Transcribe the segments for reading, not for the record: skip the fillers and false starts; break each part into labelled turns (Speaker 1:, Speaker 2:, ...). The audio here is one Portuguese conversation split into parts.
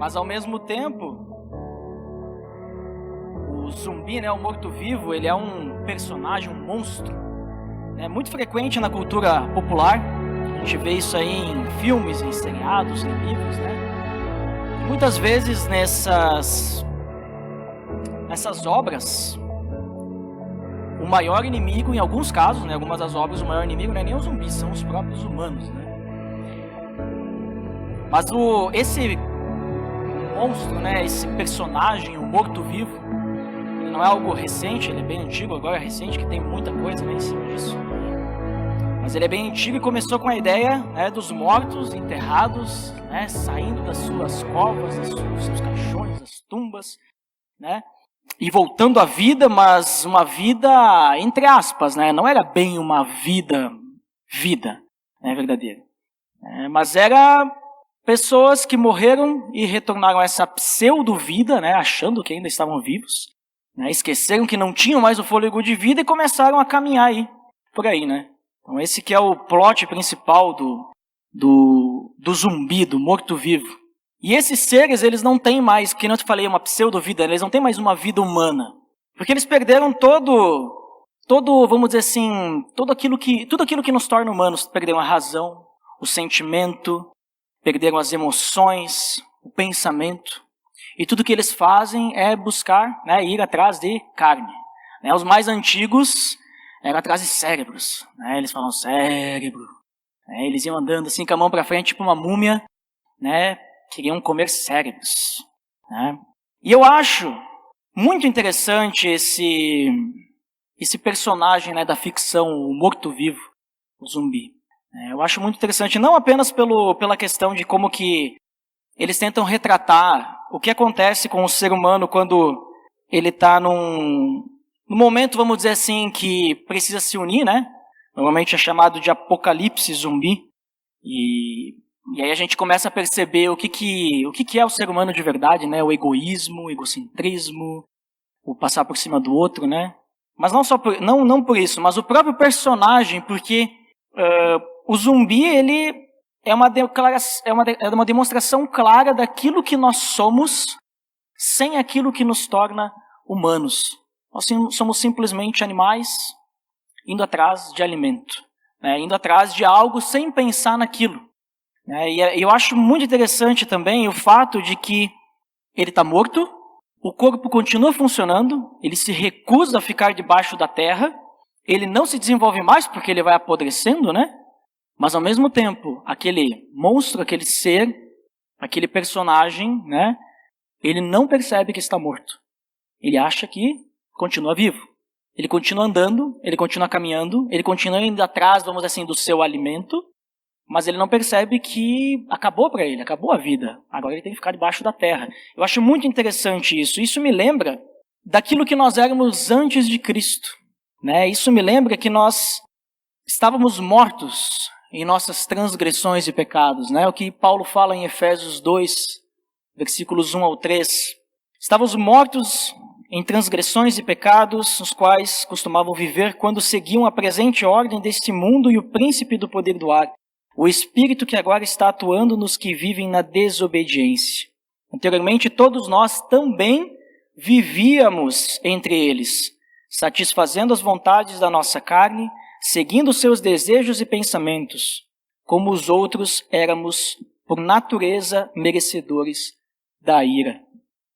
Speaker 1: Mas ao mesmo tempo, o zumbi, o morto-vivo, ele é um personagem, um monstro. É muito frequente na cultura popular. A gente vê isso aí em filmes, em seriados, em livros, E muitas vezes nessas obras, o maior inimigo, em alguns casos, algumas das obras, o maior inimigo não é nem os zumbis, são os próprios humanos, Mas esse monstro, esse personagem, o morto-vivo, ele não é algo recente, ele é bem antigo, agora é recente, que tem muita coisa em cima disso. Mas ele é bem antigo e começou com a ideia dos mortos enterrados, saindo das suas covas, dos seus caixões, das tumbas, e voltando à vida, mas uma vida entre aspas, não era bem uma vida verdadeira. Mas era pessoas que morreram e retornaram a essa pseudo-vida, achando que ainda estavam vivos, esqueceram que não tinham mais o fôlego de vida e começaram a caminhar aí, por aí, Então esse que é o plot principal do zumbi, do morto-vivo. E esses seres, eles não têm mais, que não te falei, uma pseudo-vida, eles não têm mais uma vida humana. Porque eles perderam todo, vamos dizer assim, tudo aquilo que nos torna humanos. Perderam a razão, o sentimento, perderam as emoções, o pensamento. E tudo que eles fazem é buscar, ir atrás de carne. Os mais antigos eram atrás de cérebros. Eles falam cérebro. Eles iam andando assim com a mão para frente, tipo uma múmia, queriam comer cérebros. E eu acho muito interessante esse personagem da ficção, o morto-vivo, o zumbi. Eu acho muito interessante, não apenas pela questão de como que eles tentam retratar o que acontece com o ser humano quando ele está num momento, vamos dizer assim, que precisa se unir, Normalmente é chamado de apocalipse zumbi. E aí a gente começa a perceber o que é o ser humano de verdade, O egoísmo, o egocentrismo, o passar por cima do outro, Mas não por isso, mas o próprio personagem, porque o zumbi, ele é uma demonstração clara daquilo que nós somos sem aquilo que nos torna humanos. Nós somos simplesmente animais indo atrás de alimento, indo atrás de algo sem pensar naquilo. E eu acho muito interessante também o fato de que ele está morto, o corpo continua funcionando, ele se recusa a ficar debaixo da terra, ele não se desenvolve mais porque ele vai apodrecendo, Mas ao mesmo tempo, aquele monstro, aquele ser, aquele personagem, ele não percebe que está morto. Ele acha que continua vivo. Ele continua andando, ele continua caminhando, ele continua indo atrás, vamos dizer assim, do seu alimento, mas ele não percebe que acabou para ele, acabou a vida. Agora ele tem que ficar debaixo da terra. Eu acho muito interessante isso. Isso me lembra daquilo que nós éramos antes de Cristo. Isso me lembra que nós estávamos mortos em nossas transgressões e pecados. O que Paulo fala em Efésios 2, versículos 1 ao 3. Estávamos mortos em transgressões e pecados, os quais costumavam viver quando seguiam a presente ordem deste mundo e o príncipe do poder do ar, o espírito que agora está atuando nos que vivem na desobediência. Anteriormente, todos nós também vivíamos entre eles, satisfazendo as vontades da nossa carne, seguindo seus desejos e pensamentos. Como os outros, éramos, por natureza, merecedores da ira.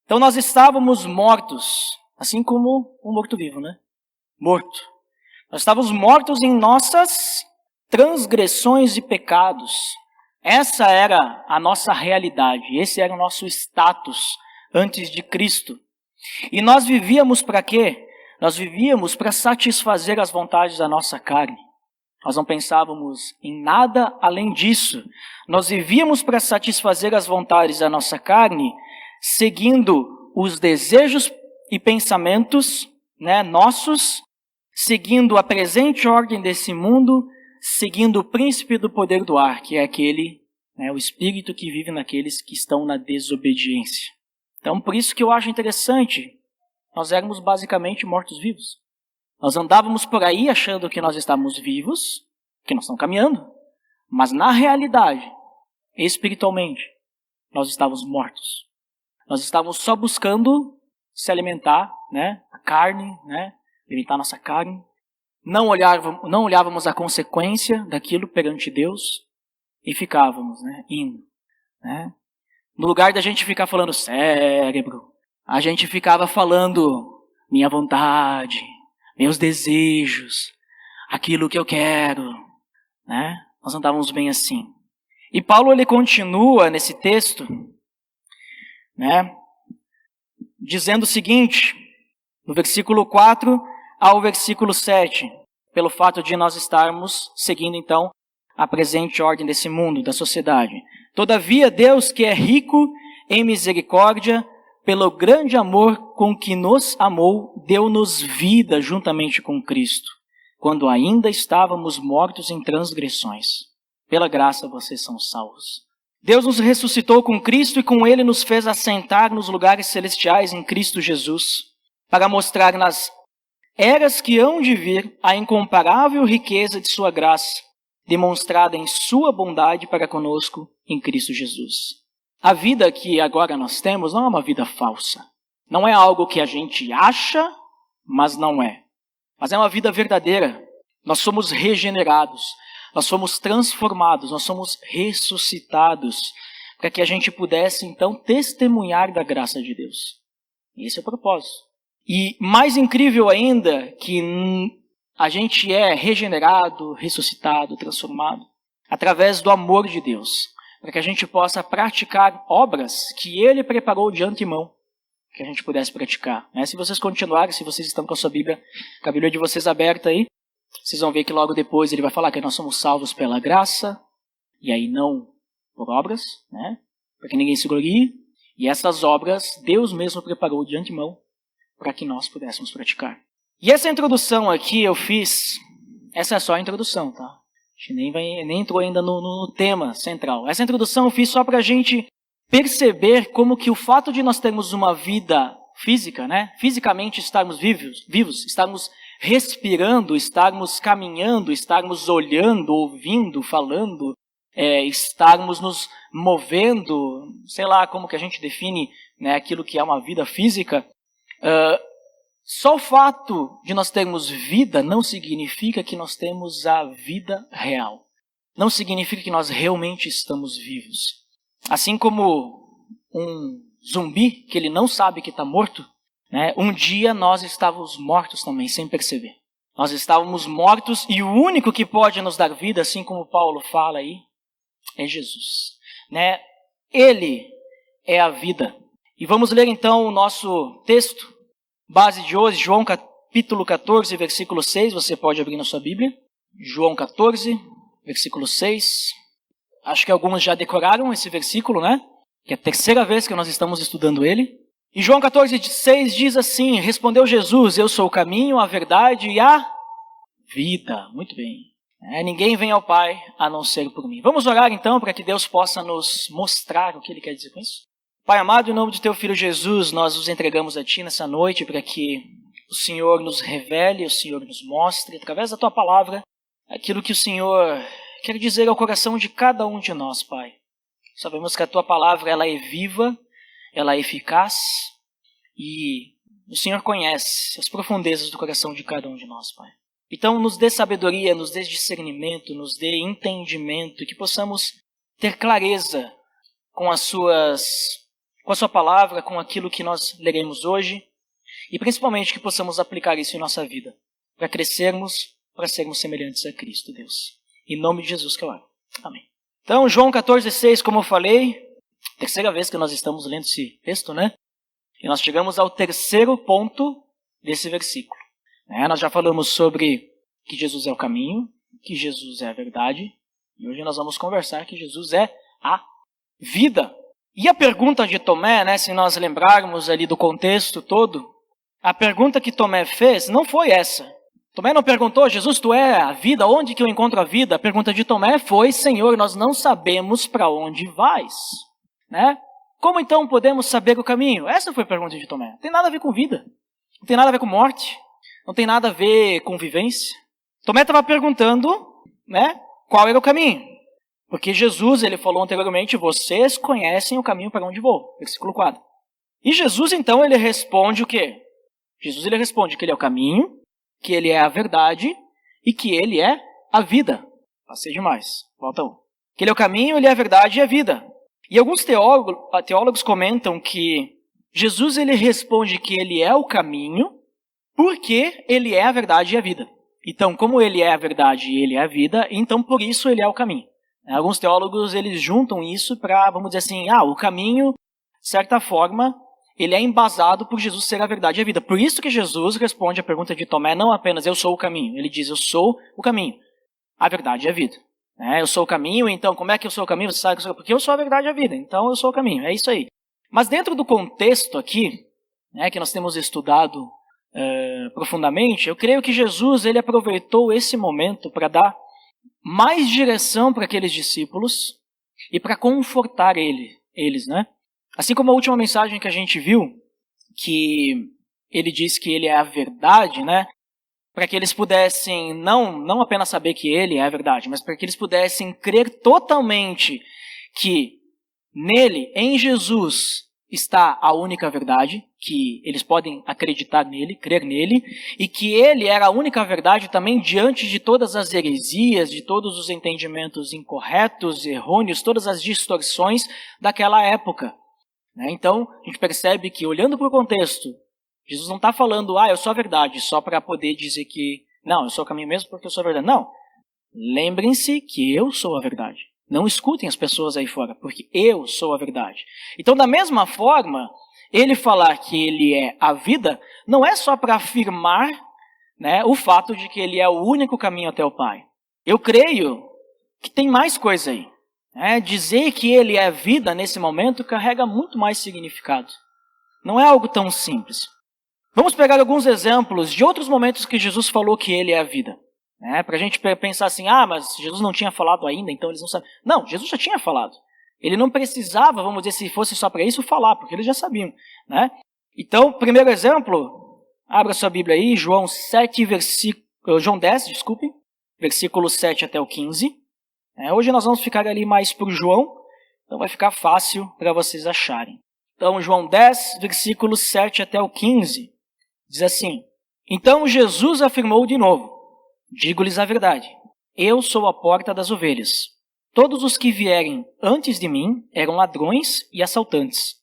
Speaker 1: Então nós estávamos mortos, assim como um morto-vivo, Morto. Nós estávamos mortos em nossas transgressões e pecados. Essa era a nossa realidade, esse era o nosso status antes de Cristo. E nós vivíamos para quê? Nós vivíamos para satisfazer as vontades da nossa carne. Nós não pensávamos em nada além disso. Nós vivíamos para satisfazer as vontades da nossa carne, seguindo os desejos e pensamentos nossos, seguindo a presente ordem desse mundo, seguindo o príncipe do poder do ar, que é aquele, o espírito que vive naqueles que estão na desobediência. Então, por isso que eu acho interessante, nós éramos basicamente mortos-vivos. Nós andávamos por aí achando que nós estávamos vivos, que nós estamos caminhando, mas na realidade, espiritualmente, nós estávamos mortos. Nós estávamos só buscando se alimentar, né? A carne, né? Alimentar nossa carne. Não olhávamos a consequência daquilo perante Deus e ficávamos, né? Indo, né? No lugar da gente ficar falando cérebro, a gente ficava falando minha vontade, meus desejos, aquilo que eu quero, né? Nós andávamos bem assim. E Paulo, ele continua nesse texto, né? Dizendo o seguinte, no versículo 4 ao versículo 7, pelo fato de nós estarmos seguindo, então, a presente ordem desse mundo, da sociedade. Todavia, Deus, que é rico em misericórdia, pelo grande amor com que nos amou, deu-nos vida juntamente com Cristo, quando ainda estávamos mortos em transgressões. Pela graça vocês são salvos. Deus nos ressuscitou com Cristo e com Ele nos fez assentar nos lugares celestiais em Cristo Jesus, para mostrar nas eras que hão de vir a incomparável riqueza de sua graça, demonstrada em sua bondade para conosco em Cristo Jesus. A vida que agora nós temos não é uma vida falsa. Não é algo que a gente acha, mas não é. Mas é uma vida verdadeira. Nós somos regenerados, nós somos transformados, nós somos ressuscitados, para que a gente pudesse então testemunhar da graça de Deus. Esse é o propósito. E mais incrível ainda, que a gente é regenerado, ressuscitado, transformado, através do amor de Deus, para que a gente possa praticar obras que Ele preparou de antemão, que a gente pudesse praticar. Se vocês continuarem, se vocês estão com a sua Bíblia, com a Bíblia de vocês aberta aí, vocês vão ver que logo depois ele vai falar que nós somos salvos pela graça, e aí não por obras, né? Para que ninguém se glorie. E essas obras Deus mesmo preparou de antemão para que nós pudéssemos praticar. E essa introdução aqui eu fiz, essa é só a introdução, tá? A gente nem entrou ainda no tema central. Essa introdução eu fiz só para a gente perceber como que o fato de nós termos uma vida física, né? Fisicamente estarmos vivos, estarmos respirando, estarmos caminhando, estarmos olhando, ouvindo, falando, estarmos nos movendo, sei lá como que a gente define, né, aquilo que é uma vida física. Só o fato de nós termos vida não significa que nós temos a vida real. Não significa que nós realmente estamos vivos. Assim como um zumbi, que ele não sabe que está morto, né? Um dia nós estávamos mortos também, sem perceber. Nós estávamos mortos e o único que pode nos dar vida, assim como Paulo fala aí, é Jesus, né? Ele é a vida. E vamos ler então o nosso texto, base de hoje, João capítulo 14, versículo 6, você pode abrir na sua Bíblia. João 14, versículo 6. Acho que alguns já decoraram esse versículo, né? Que é a terceira vez que nós estamos estudando ele. E João 14, 6 diz assim, respondeu Jesus, eu sou o caminho, a verdade e a vida. Muito bem. Ninguém vem ao Pai a não ser por mim. Vamos orar então para que Deus possa nos mostrar o que Ele quer dizer com isso? Pai amado, em nome de Teu Filho Jesus, nós nos entregamos a Ti nessa noite para que o Senhor nos revele, o Senhor nos mostre, através da Tua palavra, aquilo que o Senhor quer dizer ao coração de cada um de nós, Pai. Sabemos que a Tua palavra ela é viva, ela é eficaz e o Senhor conhece as profundezas do coração de cada um de nós, Pai. Então nos dê sabedoria, nos dê discernimento, nos dê entendimento e que possamos ter clareza com a Sua palavra, com aquilo que nós leremos hoje e principalmente que possamos aplicar isso em nossa vida para crescermos, para sermos semelhantes a Cristo, Deus. Em nome de Jesus que eu oro. Amém. Então, João 14, 6, como eu falei, terceira vez que nós estamos lendo esse texto, né? E nós chegamos ao terceiro ponto desse versículo. Nós já falamos sobre que Jesus é o caminho, que Jesus é a verdade, e hoje nós vamos conversar que Jesus é a vida. E a pergunta de Tomé, né, se nós lembrarmos ali do contexto todo, a pergunta que Tomé fez não foi essa. Tomé não perguntou, Jesus, tu é a vida, onde que eu encontro a vida? A pergunta de Tomé foi, Senhor, nós não sabemos para onde vais. Né? Como então podemos saber o caminho? Essa foi a pergunta de Tomé. Não tem nada a ver com vida, não tem nada a ver com morte, não tem nada a ver com vivência. Tomé estava perguntando, né, qual era o caminho. Porque Jesus, ele falou anteriormente, vocês conhecem o caminho para onde vou. Versículo 4. E Jesus, então, ele responde o quê? Jesus, ele responde que ele é o caminho, que ele é a verdade e que ele é a vida. Passei demais. Volta um. Que ele é o caminho, ele é a verdade e a vida. E alguns teólogos comentam que Jesus, ele responde que ele é o caminho porque ele é a verdade e a vida. Então, como ele é a verdade e ele é a vida, então por isso ele é o caminho. Alguns teólogos, eles juntam isso para, vamos dizer assim, o caminho, de certa forma, ele é embasado por Jesus ser a verdade e a vida. Por isso que Jesus responde a pergunta de Tomé, não apenas eu sou o caminho. Ele diz, eu sou o caminho, a verdade e a vida. Eu sou o caminho, então como é que eu sou o caminho? Você sabe que eu sou, porque eu sou a verdade e a vida, então eu sou o caminho, é isso aí. Mas dentro do contexto aqui, que nós temos estudado profundamente, eu creio que Jesus, ele aproveitou esse momento para dar mais direção para aqueles discípulos e para confortar eles, né? Assim como a última mensagem que a gente viu, que ele diz que ele é a verdade, né? Para que eles pudessem não apenas saber que ele é a verdade, mas para que eles pudessem crer totalmente que nele, em Jesus, está a única verdade, que eles podem acreditar nele, crer nele, e que ele era a única verdade também diante de todas as heresias, de todos os entendimentos incorretos, errôneos, todas as distorções daquela época. Então, a gente percebe que, olhando para o contexto, Jesus não está falando, eu sou a verdade, só para poder dizer que, não, eu sou o caminho mesmo porque eu sou a verdade. Não, lembrem-se que eu sou a verdade. Não escutem as pessoas aí fora, porque eu sou a verdade. Então, da mesma forma, ele falar que ele é a vida, não é só para afirmar, o fato de que ele é o único caminho até o Pai. Eu creio que tem mais coisa aí. Dizer que ele é a vida nesse momento carrega muito mais significado. Não é algo tão simples. Vamos pegar alguns exemplos de outros momentos que Jesus falou que ele é a vida. Para a gente pensar assim, mas Jesus não tinha falado ainda, então eles não sabem. Não, Jesus já tinha falado. Ele não precisava, vamos dizer, se fosse só para isso, falar, porque eles já sabiam. Então, primeiro exemplo, abra sua Bíblia aí, João 10, versículo 7 até o 15. Hoje nós vamos ficar ali mais para o João, então vai ficar fácil para vocês acharem. Então, João 10, versículo 7 até o 15, diz assim, então Jesus afirmou de novo, digo-lhes a verdade, eu sou a porta das ovelhas. Todos os que vierem antes de mim eram ladrões e assaltantes.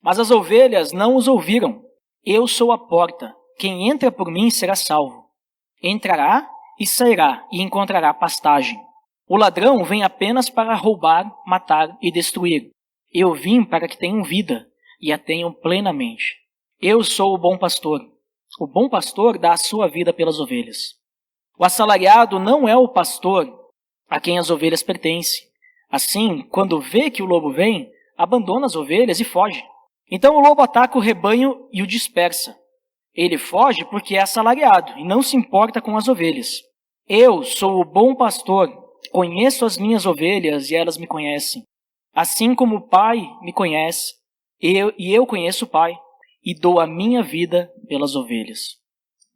Speaker 1: Mas as ovelhas não os ouviram. Eu sou a porta. Quem entra por mim será salvo. Entrará e sairá e encontrará pastagem. O ladrão vem apenas para roubar, matar e destruir. Eu vim para que tenham vida e a tenham plenamente. Eu sou o bom pastor. O bom pastor dá a sua vida pelas ovelhas. O assalariado não é o pastor a quem as ovelhas pertencem. Assim, quando vê que o lobo vem, abandona as ovelhas e foge. Então o lobo ataca o rebanho e o dispersa. Ele foge porque é assalariado e não se importa com as ovelhas. Eu sou o bom pastor, conheço as minhas ovelhas e elas me conhecem. Assim como o Pai me conhece, eu conheço o Pai e dou a minha vida pelas ovelhas.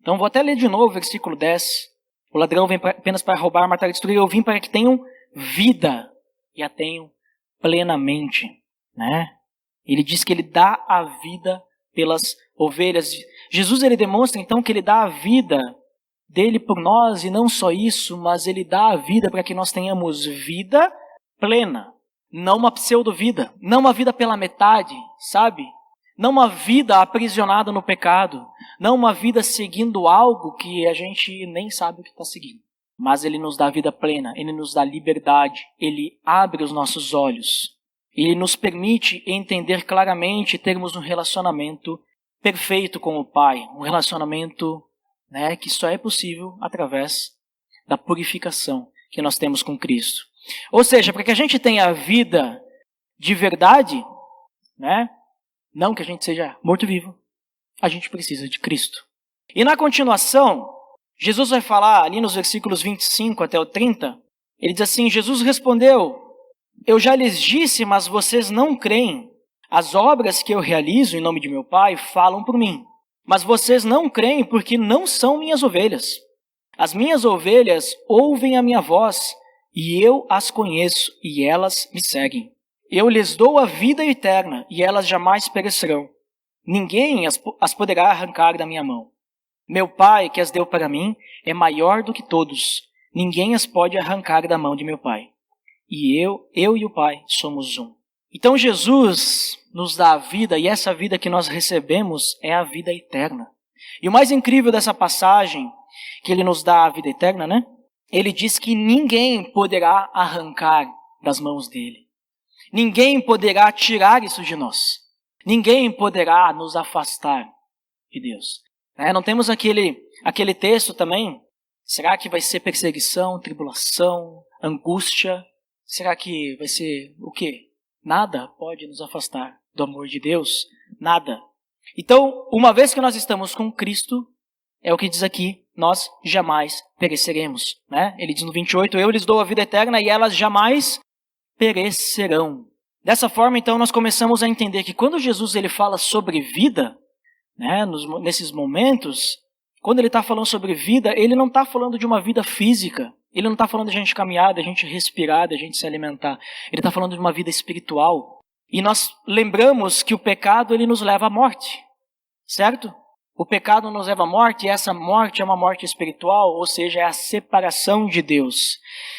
Speaker 1: Então vou até ler de novo o versículo 10. O ladrão vem apenas para roubar, matar e destruir. Eu vim para que tenham vida e a tenham plenamente. Ele diz que ele dá a vida pelas ovelhas. Jesus, ele demonstra então que ele dá a vida dele por nós, e não só isso, mas ele dá a vida para que nós tenhamos vida plena. Não uma pseudo-vida, não uma vida pela metade, sabe? Não uma vida aprisionada no pecado, não uma vida seguindo algo que a gente nem sabe o que está seguindo. Mas ele nos dá vida plena, ele nos dá liberdade, ele abre os nossos olhos. Ele nos permite entender claramente, termos um relacionamento perfeito com o Pai. Um relacionamento que só é possível através da purificação que nós temos com Cristo. Ou seja, para que a gente tenha a vida de verdade, não que a gente seja morto-vivo, a gente precisa de Cristo. E na continuação, Jesus vai falar ali nos versículos 25 até o 30, ele diz assim, Jesus respondeu, eu já lhes disse, mas vocês não creem. As obras que eu realizo em nome de meu Pai falam por mim. Mas vocês não creem porque não são minhas ovelhas. As minhas ovelhas ouvem a minha voz e eu as conheço e elas me seguem. Eu lhes dou a vida eterna e elas jamais perecerão. Ninguém as poderá arrancar da minha mão. Meu Pai, que as deu para mim, é maior do que todos. Ninguém as pode arrancar da mão de meu Pai. E eu e o Pai somos um. Então Jesus nos dá a vida, e essa vida que nós recebemos é a vida eterna. E o mais incrível dessa passagem, que ele nos dá a vida eterna, né? Ele diz que ninguém poderá arrancar das mãos dele. Ninguém poderá tirar isso de nós. Ninguém poderá nos afastar de Deus. Não temos aquele texto também? Será que vai ser perseguição, tribulação, angústia? Será que vai ser o quê? Nada pode nos afastar do amor de Deus. Nada. Então, uma vez que nós estamos com Cristo, é o que diz aqui, nós jamais pereceremos. Né? Ele diz no 28, eu lhes dou a vida eterna e elas jamais perecerão. Dessa forma, então, nós começamos a entender que quando Jesus ele fala sobre vida, né, nesses momentos, quando ele está falando sobre vida, ele não está falando de uma vida física. Ele não está falando de a gente caminhar, de a gente respirar, de a gente se alimentar. Ele está falando de uma vida espiritual. E nós lembramos que o pecado ele nos leva à morte. Certo? O pecado nos leva à morte e essa morte é uma morte espiritual, ou seja, é a separação de Deus.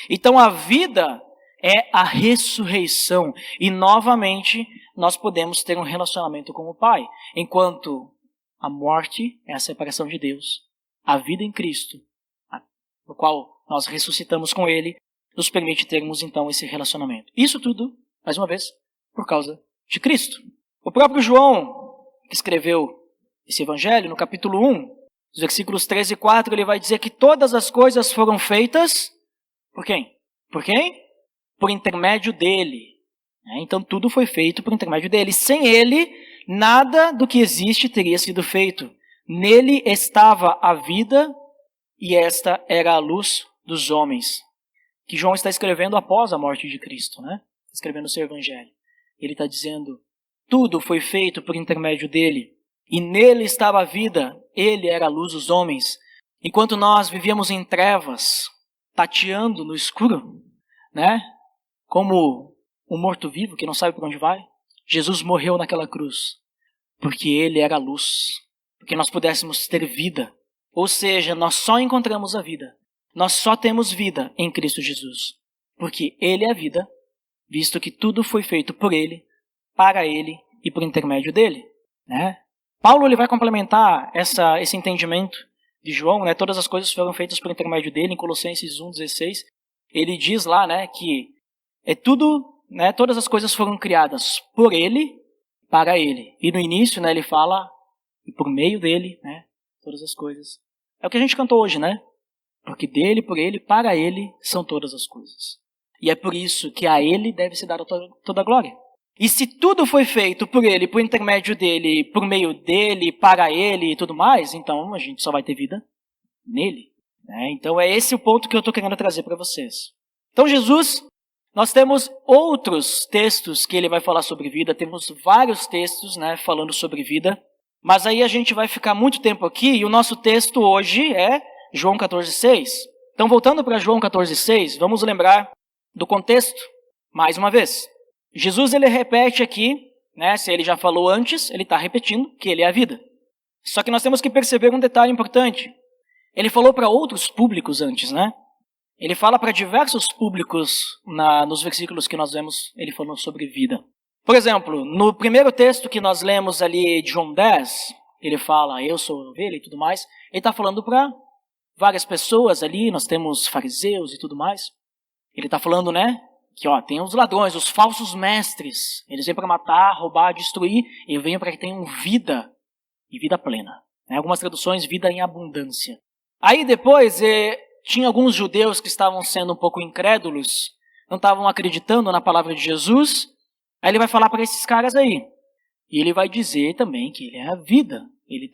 Speaker 1: Então a vida é a ressurreição. E novamente nós podemos ter um relacionamento com o Pai. Enquanto a morte é a separação de Deus, a vida em Cristo, no qual nós ressuscitamos com Ele, nos permite termos então esse relacionamento. Isso tudo, mais uma vez, por causa de Cristo. O próprio João, que escreveu esse evangelho, no capítulo 1, nos versículos 13 e 4, ele vai dizer que todas as coisas foram feitas por quem? Por quem? Por intermédio dele. Então tudo foi feito por intermédio dele. Sem ele, nada do que existe teria sido feito. Nele estava a vida e esta era a luz dos homens. Que João está escrevendo após a morte de Cristo, né? Escrevendo o seu evangelho. Ele está dizendo, tudo foi feito por intermédio dele. E nele estava a vida, ele era a luz dos homens. Enquanto nós vivíamos em trevas, tateando no escuro, né? Como um morto-vivo que não sabe para onde vai, Jesus morreu naquela cruz, porque ele era a luz, porque nós pudéssemos ter vida. Ou seja, nós só encontramos a vida, nós só temos vida em Cristo Jesus, porque ele é a vida, visto que tudo foi feito por ele, para ele e por intermédio dele, né? Paulo ele vai complementar esse entendimento de João, né? Todas as coisas foram feitas por intermédio dele, em Colossenses 1,16. Ele diz lá, né, que é tudo, né, todas as coisas foram criadas por ele, para ele. E no início, né, ele fala, e por meio dele, né, todas as coisas. É o que a gente cantou hoje, né? Porque dele, por ele, para ele são todas as coisas. E é por isso que a ele deve se dar toda a glória. E se tudo foi feito por ele, por intermédio dele, por meio dele, para ele e tudo mais, então a gente só vai ter vida nele. Né? Então é esse o ponto que eu estou querendo trazer para vocês. Então Jesus, nós temos outros textos que ele vai falar sobre vida, temos vários textos, né, falando sobre vida, mas aí a gente vai ficar muito tempo aqui e o nosso texto hoje é João 14,6. Então voltando para João 14,6, vamos lembrar do contexto mais uma vez. Jesus ele repete aqui, né, se ele já falou antes, ele está repetindo que ele é a vida. Só que nós temos que perceber um detalhe importante. Ele falou para outros públicos antes, né? Ele fala para diversos públicos nos versículos que nós vemos, ele falou sobre vida. Por exemplo, no primeiro texto que nós lemos ali de João 10, ele fala, eu sou ovelha e tudo mais. Ele está falando para várias pessoas ali, nós temos fariseus e tudo mais. Ele está falando, né? Que tem os ladrões, os falsos mestres. Eles vêm para matar, roubar, destruir. E vêm para que tenham vida e vida plena. Algumas traduções, vida em abundância. Aí depois, tinha alguns judeus que estavam sendo um pouco incrédulos, não estavam acreditando na palavra de Jesus. Aí ele vai falar para esses caras aí. E ele vai dizer também que ele é a vida. Ele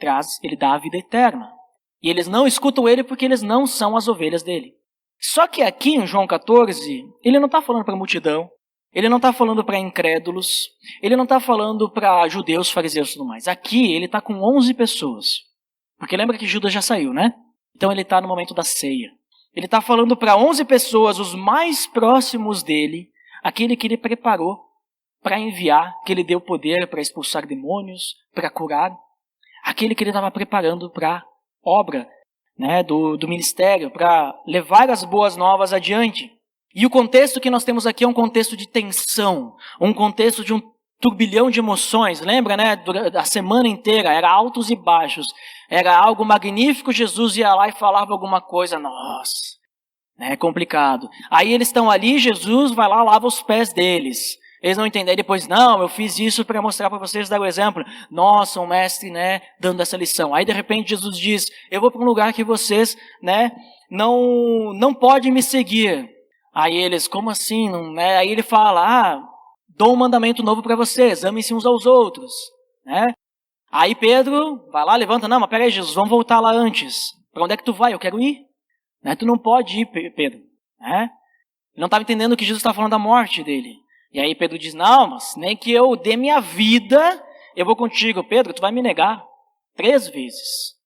Speaker 1: dá a vida eterna. E eles não escutam ele porque eles não são as ovelhas dele. Só que aqui em João 14, ele não está falando para a multidão, ele não está falando para incrédulos, ele não está falando para judeus, fariseus e tudo mais. Aqui ele está com 11 pessoas. Porque lembra que Judas já saiu, né? Então ele está no momento da ceia. Ele está falando para 11 pessoas, os mais próximos dele, aquele que ele preparou para enviar, que ele deu poder para expulsar demônios, para curar, aquele que ele estava preparando para a obra, né, do ministério, para levar as boas novas adiante. E o contexto que nós temos aqui é um contexto de tensão, um contexto de um turbilhão de emoções. Lembra, né? A semana inteira era altos e baixos, era algo magnífico. Jesus ia lá e falava alguma coisa, nossa, é complicado. Aí eles estão ali, Jesus vai lá, lava os pés deles. Eles não entendem. Aí depois, não, eu fiz isso para mostrar para vocês, dar o exemplo. Nossa, um mestre, né, dando essa lição. Aí de repente Jesus diz, eu vou para um lugar que vocês, né, não podem me seguir. Aí eles, como assim? Não, né? Aí ele fala, dou um mandamento novo para vocês, amem-se uns aos outros. Né? Aí Pedro vai lá, levanta, não, mas peraí Jesus, vamos voltar lá antes. Para onde é que tu vai? Eu quero ir. Né? Tu não pode ir, Pedro. Né? Ele não estava entendendo que Jesus estava falando da morte dele. E aí Pedro diz, não, mas nem que eu dê minha vida, eu vou contigo. Pedro, tu vai me negar 3 vezes.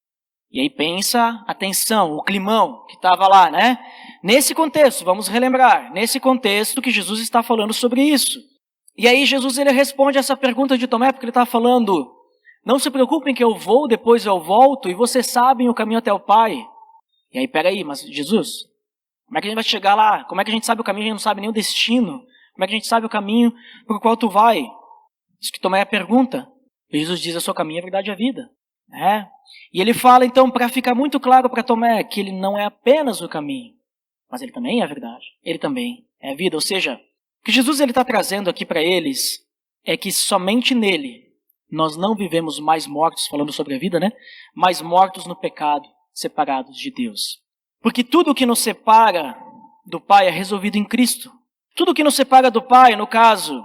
Speaker 1: E aí pensa a tensão, o climão que estava lá, né? Nesse contexto, vamos relembrar, nesse contexto que Jesus está falando sobre isso. E aí Jesus ele responde essa pergunta de Tomé, porque ele está falando, não se preocupem que eu vou, depois eu volto, e vocês sabem o caminho até o Pai. E aí, peraí, mas Jesus, como é que a gente vai chegar lá? Como é que a gente sabe o caminho? A gente não sabe nem o destino. Como é que a gente sabe o caminho para o qual tu vai? Isso que Tomé pergunta. E Jesus diz, eu sou o caminho, a verdade e a vida. É. E ele fala, então, para ficar muito claro para Tomé, que ele não é apenas o caminho, mas ele também é a verdade. Ele também é a vida. Ou seja, o que Jesus está trazendo aqui para eles é que somente nele nós não vivemos mais mortos, falando sobre a vida, né? Mais mortos no pecado, separados de Deus. Porque tudo o que nos separa do Pai é resolvido em Cristo. Tudo o que nos separa do Pai, no caso,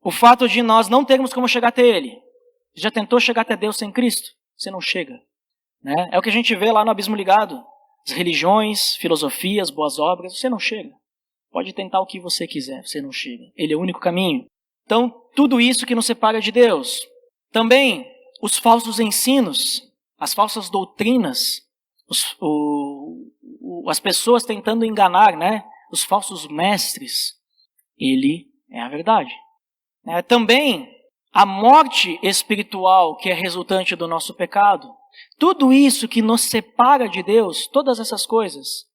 Speaker 1: o fato de nós não termos como chegar até Ele. Já tentou chegar até Deus sem Cristo? Você não chega. Né? É o que a gente vê lá no Abismo Ligado. As religiões, filosofias, boas obras, você não chega. Pode tentar o que você quiser, você não chega. Ele é o único caminho. Então, tudo isso que nos separa de Deus. Também, os falsos ensinos, as falsas doutrinas, as pessoas tentando enganar, né? Os falsos mestres, ele é a verdade. Também a morte espiritual que é resultante do nosso pecado, tudo isso que nos separa de Deus, todas essas coisas,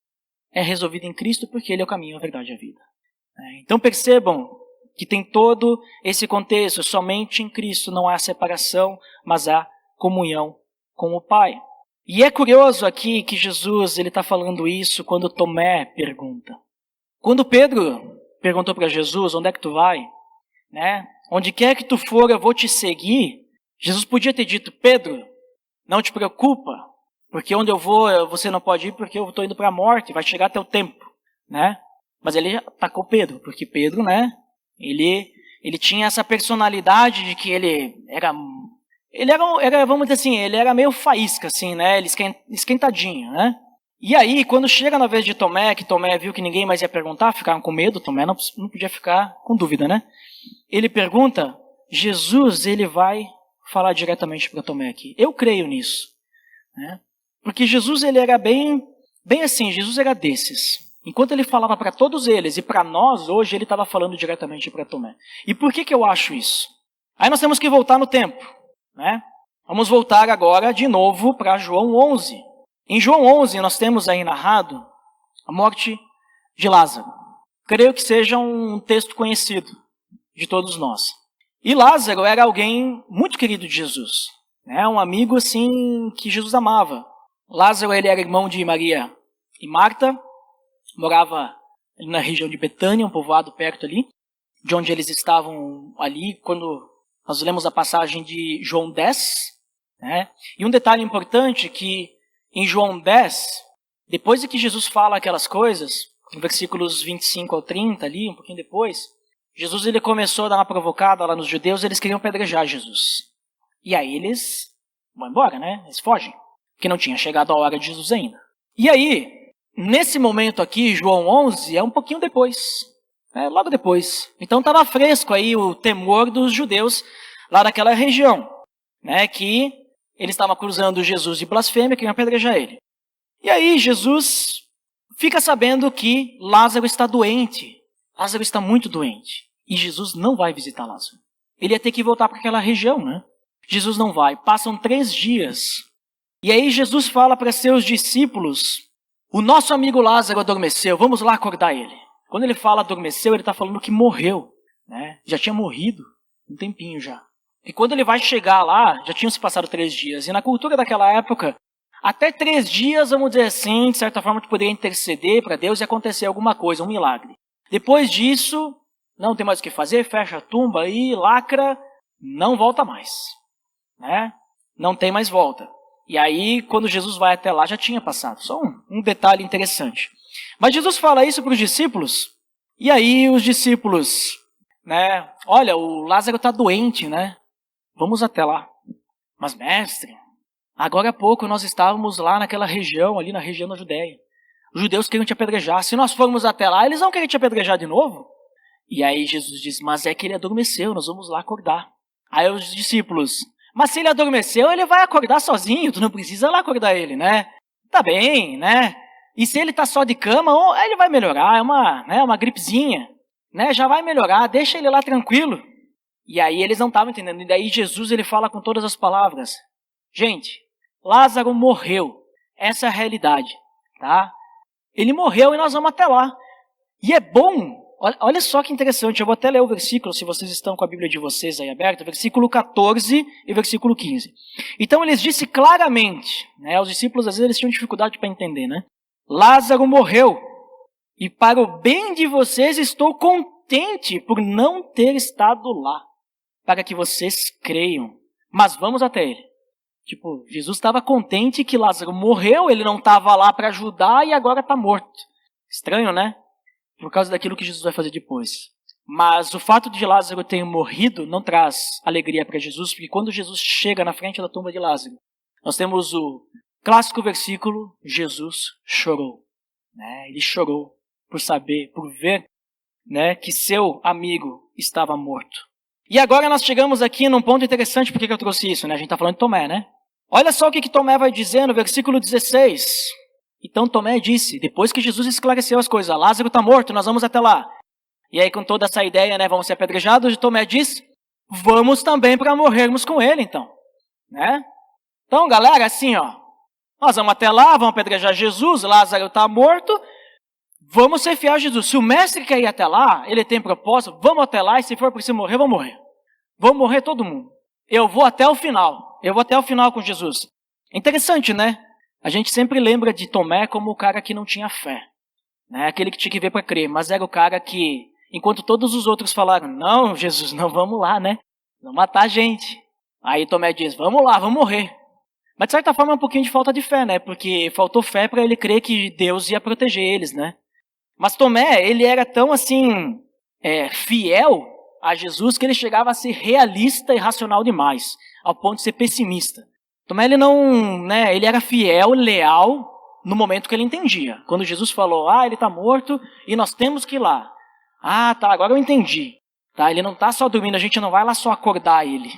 Speaker 1: é resolvido em Cristo porque Ele é o caminho, a verdade e a vida. Então percebam que tem todo esse contexto, somente em Cristo não há separação, mas há comunhão com o Pai. E é curioso aqui que Jesus está falando isso quando Tomé pergunta. Quando Pedro perguntou para Jesus, onde é que tu vai? Né? Onde quer que tu for, eu vou te seguir. Jesus podia ter dito, Pedro, não te preocupa, porque onde eu vou, você não pode ir, porque eu estou indo para a morte, vai chegar até o tempo. Né? Mas ele atacou Pedro, porque Pedro, né? Ele tinha essa personalidade de que ele era, vamos dizer assim, ele era meio faísca, assim, né? Ele esquentadinho, né? E aí, quando chega na vez de Tomé, que Tomé viu que ninguém mais ia perguntar, ficaram com medo, Tomé não podia ficar com dúvida, né? Ele pergunta, Jesus, ele vai falar diretamente para Tomé aqui. Eu creio nisso. Né? Porque Jesus, ele era bem assim, Jesus era desses. Enquanto ele falava para todos eles e para nós, hoje ele estava falando diretamente para Tomé. E por que eu acho isso? Aí nós temos que voltar no tempo. Né? Vamos voltar agora de novo para João 11. Em João 11, nós temos aí narrado a morte de Lázaro. Creio que seja um texto conhecido de todos nós. E Lázaro era alguém muito querido de Jesus. Né? Um amigo, assim, que Jesus amava. Lázaro, ele era irmão de Maria e Marta. Morava na região de Betânia, um povoado perto ali, de onde eles estavam ali, quando nós lemos a passagem de João 10. Né? E um detalhe importante que em João 10, depois de que Jesus fala aquelas coisas, em versículos 25 ao 30 ali, um pouquinho depois, Jesus ele começou a dar uma provocada lá nos judeus, eles queriam apedrejar Jesus. E aí eles vão embora, né? Eles fogem, porque não tinha chegado a hora de Jesus ainda. E aí, nesse momento aqui, João 11, é um pouquinho depois, logo depois. Então estava fresco aí o temor dos judeus lá daquela região, né? Que eles estavam acusando Jesus de blasfêmia, queriam apedrejar ele. E aí Jesus fica sabendo que Lázaro está doente. Lázaro está muito doente. E Jesus não vai visitar Lázaro. Ele ia ter que voltar para aquela região, né? Jesus não vai. Passam 3 dias. E aí Jesus fala para seus discípulos, o nosso amigo Lázaro adormeceu, vamos lá acordar ele. Quando ele fala adormeceu, ele está falando que morreu, né? Já tinha morrido um tempinho já. E quando ele vai chegar lá, já tinham se passado 3 dias. E na cultura daquela época, até 3 dias, vamos dizer assim, de certa forma, tu poderia interceder para Deus e acontecer alguma coisa, um milagre. Depois disso, não tem mais o que fazer, fecha a tumba aí, lacra, não volta mais, né? Não tem mais volta. E aí, quando Jesus vai até lá, já tinha passado. Só um detalhe interessante. Mas Jesus fala isso para os discípulos, e aí os discípulos, né? Olha, o Lázaro está doente, né? Vamos até lá. Mas mestre, agora há pouco nós estávamos lá naquela região, ali na região da Judéia. Os judeus queriam te apedrejar. Se nós formos até lá, eles vão querer te apedrejar de novo? E aí Jesus diz, mas é que ele adormeceu, nós vamos lá acordar. Aí os discípulos, mas se ele adormeceu, ele vai acordar sozinho, tu não precisa lá acordar ele, né? Tá bem, né? E se ele tá só de cama, ele vai melhorar, é uma gripezinha, né? Já vai melhorar, deixa ele lá tranquilo. E aí eles não estavam entendendo. E daí Jesus ele fala com todas as palavras. Gente, Lázaro morreu. Essa é a realidade, tá? Ele morreu e nós vamos até lá. E é bom, olha só que interessante, eu vou até ler o versículo, se vocês estão com a Bíblia de vocês aí aberta, versículo 14 e versículo 15. Então eles disse claramente, né, os discípulos às vezes eles tinham dificuldade para entender, né? Lázaro morreu, e para o bem de vocês estou contente por não ter estado lá, para que vocês creiam. Mas vamos até ele. Tipo, Jesus estava contente que Lázaro morreu, ele não estava lá para ajudar e agora está morto. Estranho, né? Por causa daquilo que Jesus vai fazer depois. Mas o fato de Lázaro ter morrido não traz alegria para Jesus, porque quando Jesus chega na frente da tumba de Lázaro, nós temos o clássico versículo, Jesus chorou. Né? Ele chorou por saber, por ver, né, que seu amigo estava morto. E agora nós chegamos aqui num ponto interessante, porque eu trouxe isso, né? A gente está falando de Tomé, né? Olha só o que Tomé vai dizer no versículo 16. Então Tomé disse, depois que Jesus esclareceu as coisas, Lázaro está morto, nós vamos até lá. E aí com toda essa ideia, né, vamos ser apedrejados, Tomé diz, vamos também para morrermos com ele, então. Né? Então, galera, assim, ó, nós vamos até lá, vamos apedrejar Jesus, Lázaro está morto, vamos ser fiéis a Jesus. Se o mestre quer ir até lá, ele tem propósito, vamos até lá e se for preciso morrer, vamos morrer. Vamos morrer todo mundo. Eu vou até o final. Eu vou até o final com Jesus. Interessante, né? A gente sempre lembra de Tomé como o cara que não tinha fé. Né? Aquele que tinha que ver para crer. Mas era o cara que, enquanto todos os outros falaram, não, Jesus, não vamos lá, né? Não matar a gente. Aí Tomé diz, vamos lá, vamos morrer. Mas de certa forma é um pouquinho de falta de fé, né? Porque faltou fé para ele crer que Deus ia proteger eles, né? Mas Tomé, ele era tão assim, fiel a Jesus que ele chegava a ser realista e racional demais, ao ponto de ser pessimista. Tomé, ele não, né, ele era fiel, leal no momento que ele entendia. Quando Jesus falou, ele está morto e nós temos que ir lá. Tá, agora eu entendi. Tá, ele não está só dormindo, a gente não vai lá só acordar ele,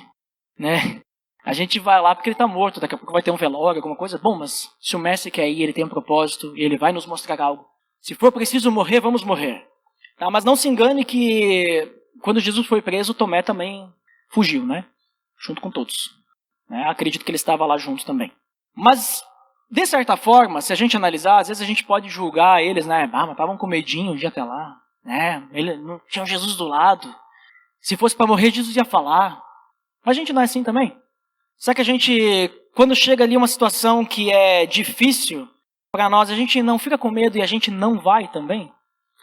Speaker 1: né? A gente vai lá porque ele está morto, daqui a pouco vai ter um velório, alguma coisa. Bom, mas se o mestre quer ir, ele tem um propósito, ele vai nos mostrar algo. Se for preciso morrer, vamos morrer. Tá, mas não se engane que quando Jesus foi preso, Tomé também fugiu, né? Junto com todos. Acredito que ele estava lá junto também. Mas, de certa forma, se a gente analisar, às vezes a gente pode julgar eles, né? Mas estavam com medinho de ir até lá. Né? Ele não tinha Jesus do lado. Se fosse para morrer, Jesus ia falar. Mas a gente não é assim também? Será que a gente, quando chega ali uma situação que é difícil para nós, a gente não fica com medo e a gente não vai também?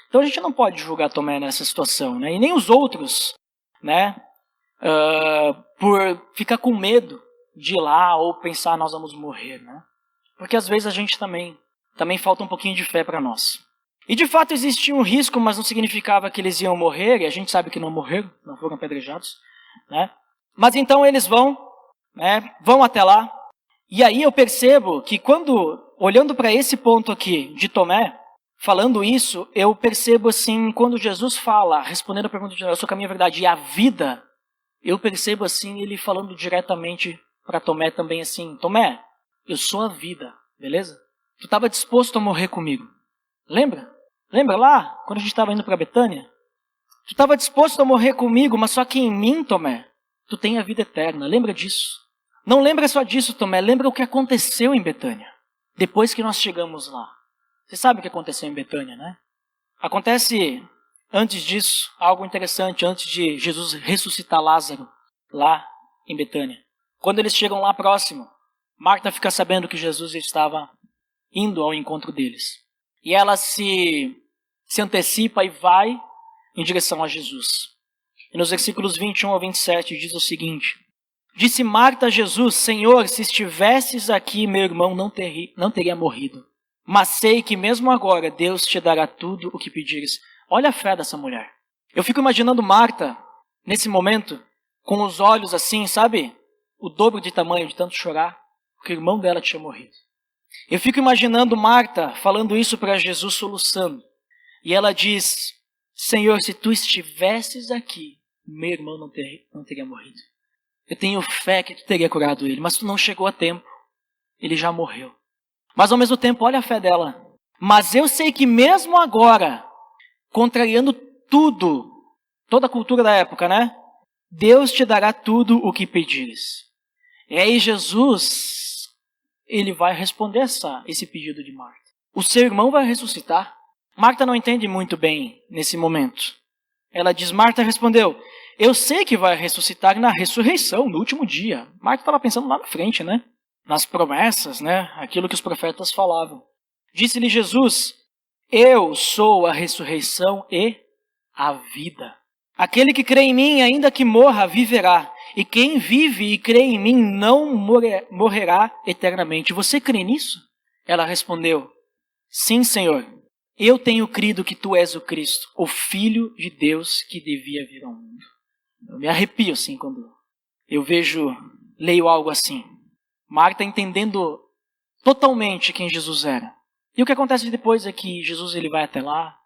Speaker 1: Então a gente não pode julgar Tomé nessa situação, né? E nem os outros, né? Por ficar com medo de ir lá ou pensar nós vamos morrer, né? Porque às vezes a gente também falta um pouquinho de fé para nós. E de fato existia um risco, mas não significava que eles iam morrer, e a gente sabe que não morreram, não foram apedrejados, né? Mas então eles vão, né? Vão até lá. E aí eu percebo que olhando para esse ponto aqui de Tomé, falando isso, eu percebo assim, quando Jesus fala, respondendo a pergunta de eu sou o caminho, a verdade e a vida, eu percebo assim, ele falando diretamente para Tomé também assim, Tomé, eu sou a vida, beleza? Tu estava disposto a morrer comigo. Lembra? Lembra lá, quando a gente estava indo para Betânia? Tu estava disposto a morrer comigo, mas só que em mim, Tomé, tu tem a vida eterna. Lembra disso? Não lembra só disso, Tomé. Lembra o que aconteceu em Betânia. Depois que nós chegamos lá. Você sabe o que aconteceu em Betânia, né? Acontece, antes disso, algo interessante, antes de Jesus ressuscitar Lázaro, lá em Betânia. Quando eles chegam lá próximo, Marta fica sabendo que Jesus estava indo ao encontro deles. E ela se antecipa e vai em direção a Jesus. E nos versículos 21 ao 27 diz o seguinte: Disse Marta a Jesus: Senhor, se estivesses aqui, meu irmão não teria morrido. Mas sei que mesmo agora Deus te dará tudo o que pedires. Olha a fé dessa mulher. Eu fico imaginando Marta, nesse momento, com os olhos assim, sabe? O dobro de tamanho de tanto chorar, porque o irmão dela tinha morrido. Eu fico imaginando Marta falando isso para Jesus, soluçando. E ela diz: Senhor, se tu estivesses aqui, meu irmão não teria morrido. Eu tenho fé que tu teria curado ele, mas tu não chegou a tempo. Ele já morreu. Mas ao mesmo tempo, olha a fé dela. Mas eu sei que mesmo agora, contrariando tudo, toda a cultura da época, né? Deus te dará tudo o que pedires. E aí Jesus, ele vai responder esse pedido de Marta. O seu irmão vai ressuscitar. Marta não entende muito bem nesse momento. Ela diz, Marta respondeu, eu sei que vai ressuscitar na ressurreição, no último dia. Marta estava pensando lá na frente, né? Nas promessas, né? Aquilo que os profetas falavam. Disse-lhe Jesus, eu sou a ressurreição e a vida. Aquele que crê em mim, ainda que morra, viverá. E quem vive e crê em mim não morrerá eternamente. Você crê nisso? Ela respondeu, sim, Senhor. Eu tenho crido que tu és o Cristo, o Filho de Deus que devia vir ao mundo. Eu me arrepio assim quando eu leio algo assim. Marta entendendo totalmente quem Jesus era. E o que acontece depois é que Jesus ele vai até lá,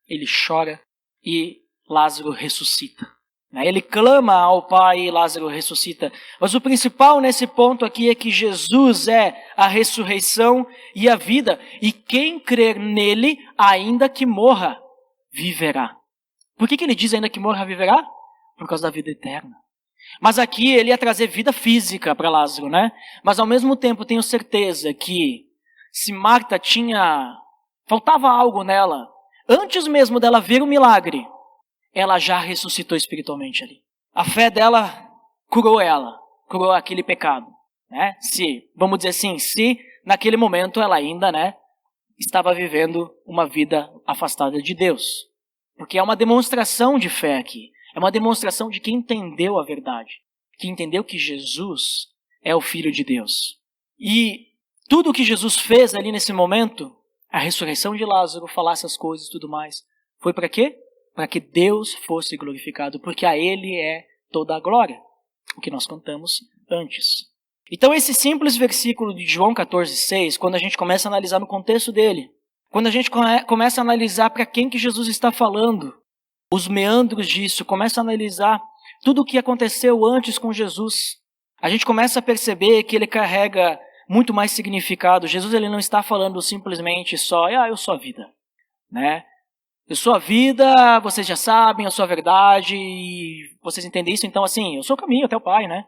Speaker 1: ele chora e Lázaro ressuscita. Ele clama ao Pai e Lázaro ressuscita. Mas o principal nesse ponto aqui é que Jesus é a ressurreição e a vida. E quem crer nele, ainda que morra, viverá. Por que ele diz ainda que morra, viverá? Por causa da vida eterna. Mas aqui ele ia trazer vida física para Lázaro, né? Mas ao mesmo tempo tenho certeza que se Marta faltava algo nela, antes mesmo dela ver o milagre, ela já ressuscitou espiritualmente ali. A fé dela curou aquele pecado, né? Vamos dizer assim, se naquele momento ela ainda, né, estava vivendo uma vida afastada de Deus. Porque é uma demonstração de fé aqui. É uma demonstração de quem entendeu a verdade. Que entendeu que Jesus é o Filho de Deus. E tudo o que Jesus fez ali nesse momento, a ressurreição de Lázaro, falar essas coisas e tudo mais, foi para quê? Para que Deus fosse glorificado, porque a Ele é toda a glória, o que nós cantamos antes. Então esse simples versículo de João 14,6, quando a gente começa a analisar no contexto dele, quando a gente começa a analisar para quem que Jesus está falando, os meandros disso, começa a analisar tudo o que aconteceu antes com Jesus, a gente começa a perceber que ele carrega muito mais significado. Jesus ele não está falando simplesmente só, eu sou a vida, né? Eu sou a vida, vocês já sabem, eu sou a verdade, e vocês entendem isso? Então, assim, eu sou o caminho até o Pai, né?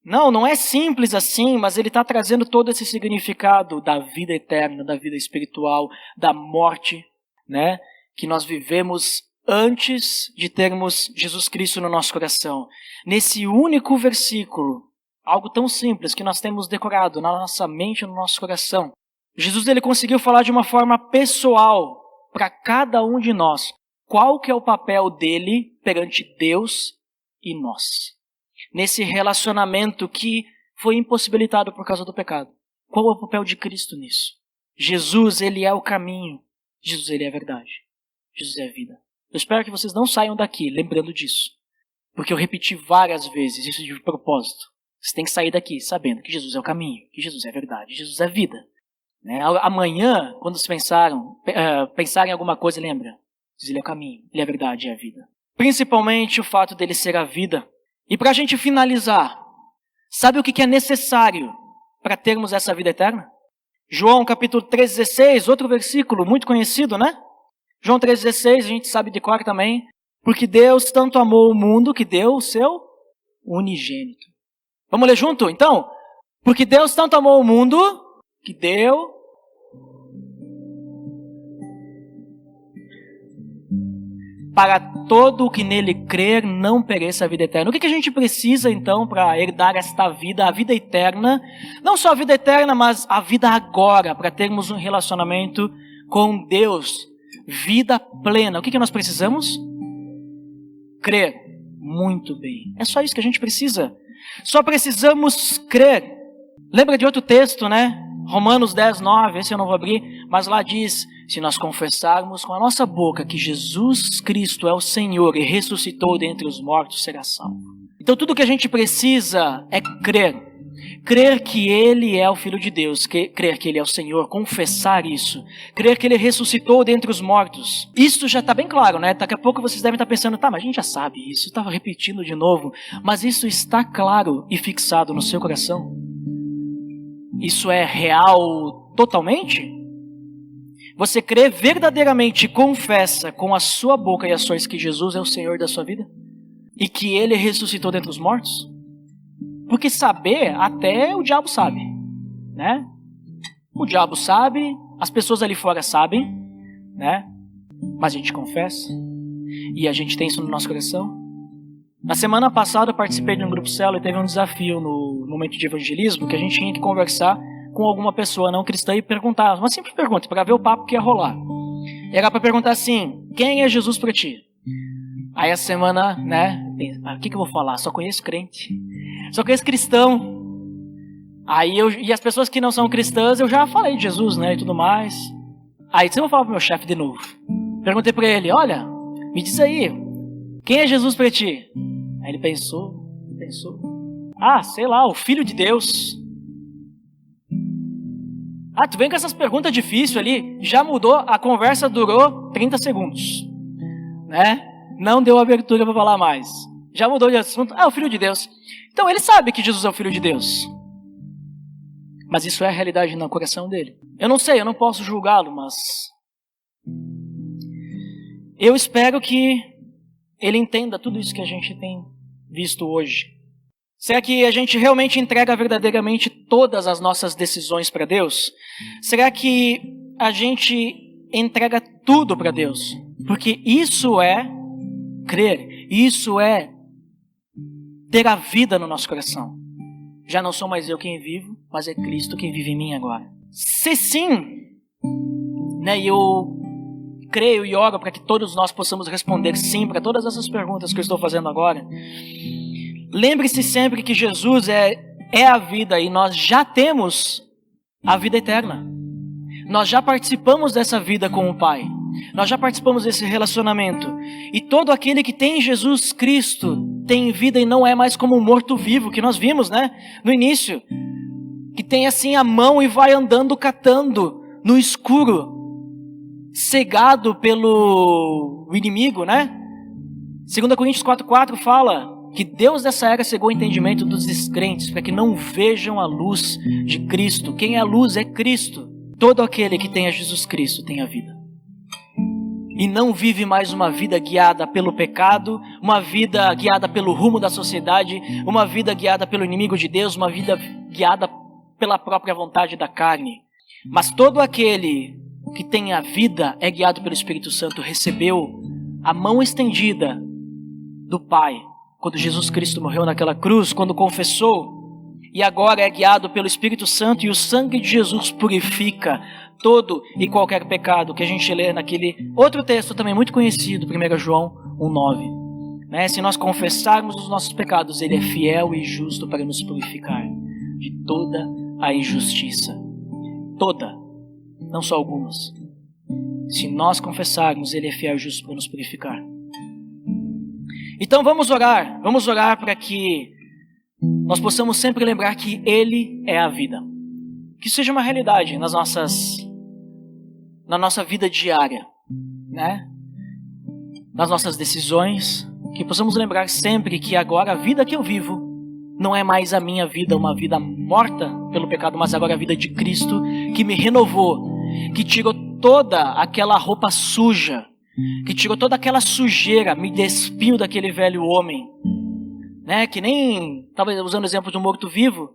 Speaker 1: Não é simples assim, mas ele está trazendo todo esse significado da vida eterna, da vida espiritual, da morte, né? Que nós vivemos antes de termos Jesus Cristo no nosso coração. Nesse único versículo, algo tão simples que nós temos decorado na nossa mente e no nosso coração, Jesus ele conseguiu falar de uma forma pessoal para cada um de nós, qual que é o papel dele perante Deus e nós. Nesse relacionamento que foi impossibilitado por causa do pecado. Qual é o papel de Cristo nisso? Jesus, ele é o caminho. Jesus, ele é a verdade. Jesus é a vida. Eu espero que vocês não saiam daqui lembrando disso. Porque eu repeti várias vezes isso de propósito. Você tem que sair daqui sabendo que Jesus é o caminho, que Jesus é a verdade, Jesus é a vida. Né? Amanhã, quando vocês pensarem em alguma coisa, lembra. Ele é o caminho, ele é a verdade e a vida. Principalmente o fato dele ser a vida. E para a gente finalizar, sabe o que é necessário para termos essa vida eterna? João capítulo 3,16, outro versículo muito conhecido, né? João 3,16, a gente sabe de cor também. Porque Deus tanto amou o mundo que deu o seu unigênito. Vamos ler junto, então? Porque Deus tanto amou o mundo que deu para todo o que nele crer não pereça a vida eterna. O que a gente precisa, então, para herdar esta vida, a vida eterna? Não só a vida eterna, mas a vida agora, para termos um relacionamento com Deus. Vida plena. O que nós precisamos? Crer. Muito bem. É só isso que a gente precisa. Só precisamos crer. Lembra de outro texto, né? Romanos 10, 9, esse eu não vou abrir, mas lá diz: se nós confessarmos com a nossa boca que Jesus Cristo é o Senhor e ressuscitou dentre os mortos, será salvo. Então tudo que a gente precisa é crer. Crer que Ele é o Filho de Deus, crer que Ele é o Senhor, confessar isso. Crer que Ele ressuscitou dentre os mortos. Isso já está bem claro, né? Daqui a pouco vocês devem estar pensando, tá, mas a gente já sabe isso, estava repetindo de novo. Mas isso está claro e fixado no seu coração? Isso é real totalmente? Você crê verdadeiramente e confessa com a sua boca e ações que Jesus é o Senhor da sua vida? E que Ele ressuscitou dentre os mortos? Porque saber, até o diabo sabe, né? O diabo sabe, as pessoas ali fora sabem, né? Mas a gente confessa. E a gente tem isso no nosso coração. Na semana passada eu participei de um grupo célula e teve um desafio no momento de evangelismo que a gente tinha que conversar com alguma pessoa não cristã e perguntar, uma simples pergunta, para ver o papo que ia rolar. Era para perguntar assim: quem é Jesus para ti? Aí a semana, né, o que eu vou falar? Só conheço crente, só conheço cristão. Aí e as pessoas que não são cristãs, eu já falei de Jesus, né, e tudo mais. Aí eu vou falar pro meu chefe de novo. Perguntei para ele: olha, me diz aí, quem é Jesus para ti? Aí ele pensou. Ah, sei lá, o Filho de Deus. Ah, tu vem com essas perguntas difíceis ali, já mudou, a conversa durou 30 segundos, né? Não deu abertura para falar mais. Já mudou de assunto. Ah, o Filho de Deus. Então ele sabe que Jesus é o Filho de Deus. Mas isso é a realidade no coração dele. Eu não sei, eu não posso julgá-lo, mas eu espero que ele entenda tudo isso que a gente tem visto hoje. Será que a gente realmente entrega verdadeiramente todas as nossas decisões para Deus? Será que a gente entrega tudo para Deus? Porque isso é crer, isso é ter a vida no nosso coração. Já não sou mais eu quem vivo, mas é Cristo quem vive em mim agora. Se sim, né, e eu creio e oro para que todos nós possamos responder sim para todas essas perguntas que eu estou fazendo agora. Lembre-se sempre que Jesus é a vida e nós já temos a vida eterna. Nós já participamos dessa vida com o Pai. Nós já participamos desse relacionamento. E todo aquele que tem Jesus Cristo tem vida e não é mais como um morto-vivo, que nós vimos, né? No início. Que tem assim a mão e vai andando catando no escuro, cegado pelo inimigo, né? 2 Coríntios 4,4 fala que Deus dessa era cegou o entendimento dos descrentes, para que não vejam a luz de Cristo. Quem é a luz é Cristo. Todo aquele que tem a Jesus Cristo tem a vida. E não vive mais uma vida guiada pelo pecado, uma vida guiada pelo rumo da sociedade, uma vida guiada pelo inimigo de Deus, uma vida guiada pela própria vontade da carne. Mas todo aquele que tem a vida é guiado pelo Espírito Santo, recebeu a mão estendida do Pai, quando Jesus Cristo morreu naquela cruz, quando confessou, e agora é guiado pelo Espírito Santo, e o sangue de Jesus purifica todo e qualquer pecado, que a gente lê naquele outro texto também muito conhecido, 1 João 1,9. Né? Se nós confessarmos os nossos pecados, Ele é fiel e justo para nos purificar de toda a injustiça. Toda, não só algumas. Se nós confessarmos, Ele é fiel e justo para nos purificar. Então vamos orar para que nós possamos sempre lembrar que Ele é a vida. Que isso seja uma realidade na nossa vida diária, né? Nas nossas decisões, que possamos lembrar sempre que agora a vida que eu vivo não é mais a minha vida, uma vida morta pelo pecado, mas agora a vida de Cristo, que me renovou, que tirou toda aquela roupa suja, que tirou toda aquela sujeira, me despiu daquele velho homem, né? Que nem, talvez usando o exemplo de um morto-vivo,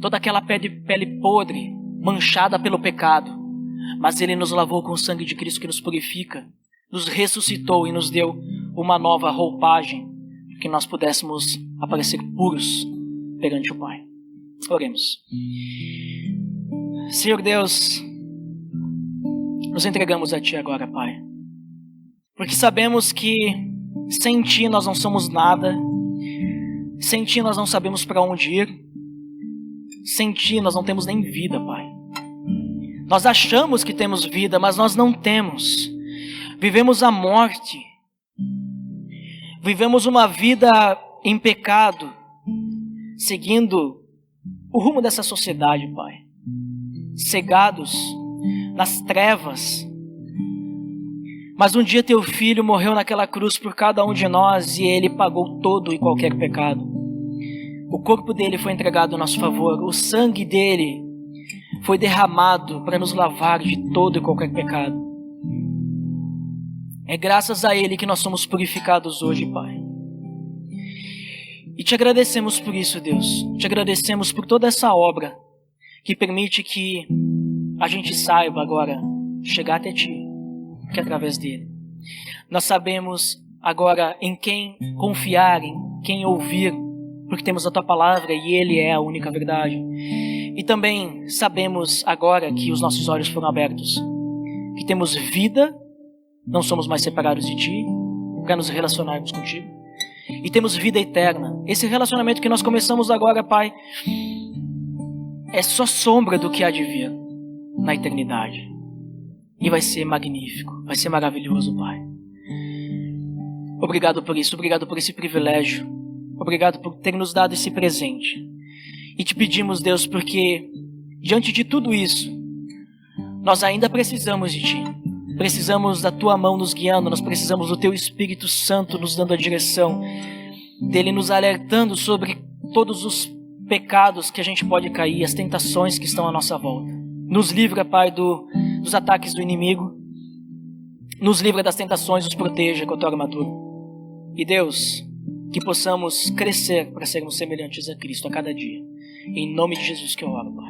Speaker 1: toda aquela pele podre, manchada pelo pecado, mas Ele nos lavou com o sangue de Cristo que nos purifica, nos ressuscitou e nos deu uma nova roupagem, que nós pudéssemos aparecer puros perante o Pai. Oremos. Senhor Deus, nos entregamos a Ti agora, Pai, porque sabemos que sem Ti nós não somos nada, sem Ti nós não sabemos para onde ir, sem Ti nós não temos nem vida, Pai. Nós achamos que temos vida, mas nós não temos. Vivemos a morte, vivemos uma vida em pecado, seguindo o rumo dessa sociedade, Pai, cegados nas trevas. Mas um dia Teu Filho morreu naquela cruz por cada um de nós e Ele pagou todo e qualquer pecado. O corpo dele foi entregado a nosso favor, o sangue dele foi derramado para nos lavar de todo e qualquer pecado. É graças a Ele que nós somos purificados hoje, Pai. E Te agradecemos por isso, Deus. Te agradecemos por toda essa obra que permite que a gente saiba agora chegar até Ti, que é através dele. Nós sabemos agora em quem confiar, em quem ouvir, porque temos a Tua palavra e Ele é a única verdade. E também sabemos agora que os nossos olhos foram abertos, que temos vida, não somos mais separados de Ti, para nos relacionarmos contigo. E temos vida eterna. Esse relacionamento que nós começamos agora, Pai, é só sombra do que há de vir na eternidade. E vai ser magnífico, vai ser maravilhoso, Pai. Obrigado por isso, obrigado por esse privilégio. Obrigado por ter nos dado esse presente. E Te pedimos, Deus, porque diante de tudo isso, nós ainda precisamos de Ti. Precisamos da Tua mão nos guiando, nós precisamos do Teu Espírito Santo nos dando a direção, dele nos alertando sobre todos os pecados que a gente pode cair, as tentações que estão à nossa volta. Nos livra, Pai, dos ataques do inimigo, nos livra das tentações, nos proteja com a Tua armadura. E Deus, que possamos crescer para sermos semelhantes a Cristo a cada dia. Em nome de Jesus que eu oro, Pai.